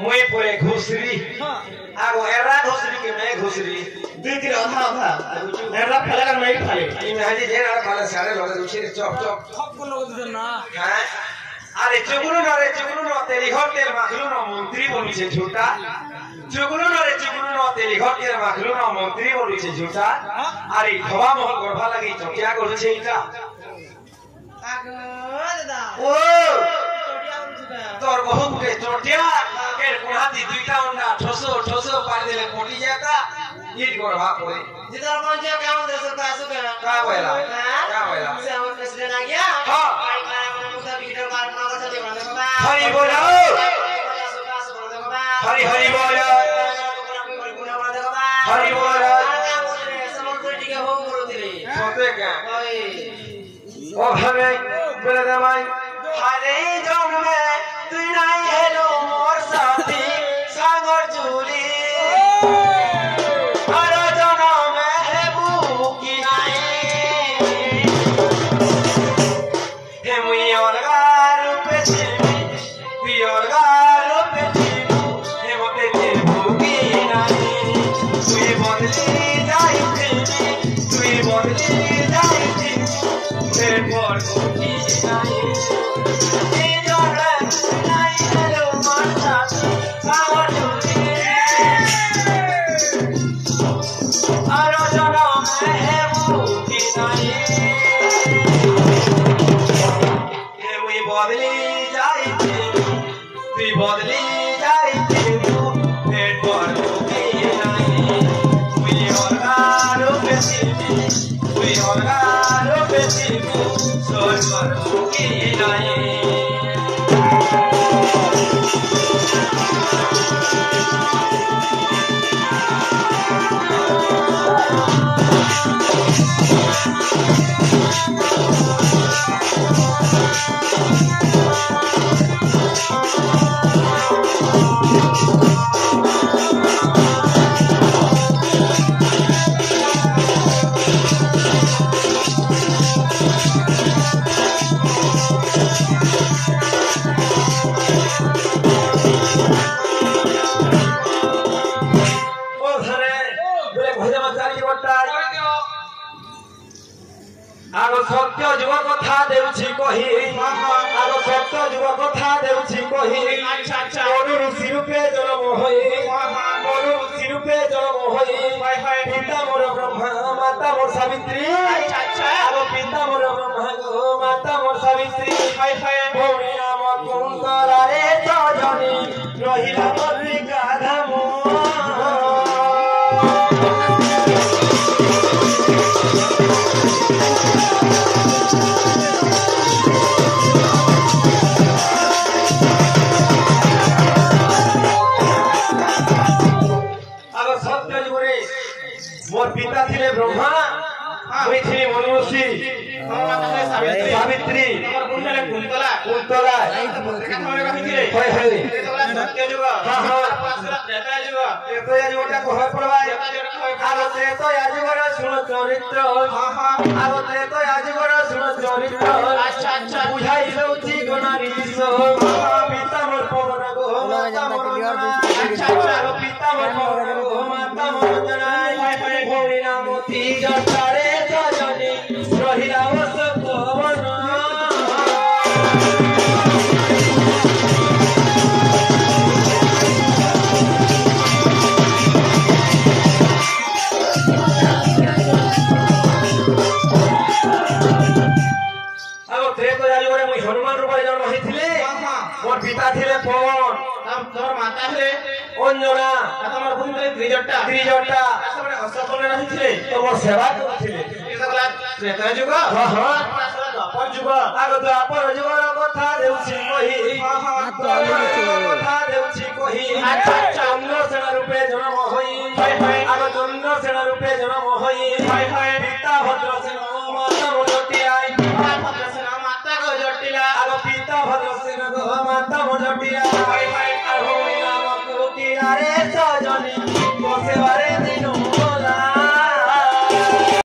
मुई पुरे घुसरी आगो एरा घुसरी के मैं घुसरी दुई तीन अधा अधा एरा फैला कर नहीं फाले इ में हाजी जेरा खाला सारे लोग दूसरे चौक चौक खप को लोग दे ना हां अरे चुगुनु न तेरी घर तेल माखलु न मंत्री बोलु छे झूठा चुगुनु न तेरी घर तेल माखलु न मंत्री बोलु छे झूठा अरे खवा महल गरभा लगी चकिया करू छे इटा आगो दादा ओ चोटिया उठुदा तोर बहुत के चोटिया के कोहाती दुईटा अंडा ठोसो पार देले कोटी जाता ईट गरभा पड़े जिधर पहुंचे क्या हम देश का सुके का बोला से हम प्रेसिडेंट आ गया हां हरि बोलो हरि हरि बोलो हरि बोलो सोते क्या ओ हरे बोले दे भाई हरे जन्म में तू नहीं हेलो मोर साथी सागर जुली हरे जन्म में है बुकी नहीं हे मुई अलगा रूप से तू अलगा रूप से हे मोते ते बुकी नहीं तू बदली जाई तू बदली जाई तेरे पर बुकी नहीं ये जोड़ा नहीं हेलो मारता सावर जुली हरे जन्म में है बुकी नहीं बदली जाइते तू बदली जाइते पेट पर दुखी नहीं तू अलगारो बेसी सोच पर दुखी नहीं आगो सत्य जुग कथा देउछि कहि आगो सत्य जुग कथा देउछि कहि अच्छा मनु ऋषि रूपे जन्म होई मनु ऋषि रूपे जन्म होई पिता मोर ब्रह्मा माता मोर सावित्री अच्छा आगो पिता मोर ब्रह्मा गो माता मोर सावित्री भौणी नाम कुंतला रे सजनी रहिला मति गाधाम मोर पिता थिले ब्रह्मा मुई थिली मनु ऋषि सावित्री कुंतला सत्य जुग हां त्रेता जुग कह पड़वा आगो त्रेता जुगर सुन चरित्र आगो त्रेता जुगर सुन चरित्र अच्छा बुझाई लउची गणारीश पिता मोर पवन गो माता मोर अच्छा पिता मोर पवन गो माता मोर जनाई भौणी नाम ती जटारे सजनी रहिला वस पवन हनुमान रूप जन्म होइथिले मोर पिता थिले पवन तोर माता थे अंजना तमर भूमि त्रिजटा असमरे असफल रहिथिले तो मोर सेवा करथिले एतला त्रेता जुग हां द्वापर जुग आगो द्वापर जुगर कथा देउछि कहि कथा देउछि कहि अच्छा चंद्र सेना रूपे जन्म होई आगो चंद्र सेना रूपे जन्म होई पिता भद्र सेना माता मोजटी आई भद्र सेना माता को जटिला आगो पिता भद्र सेना गो माता मोजटी आई भौणी नाम कुंतला रे सजनी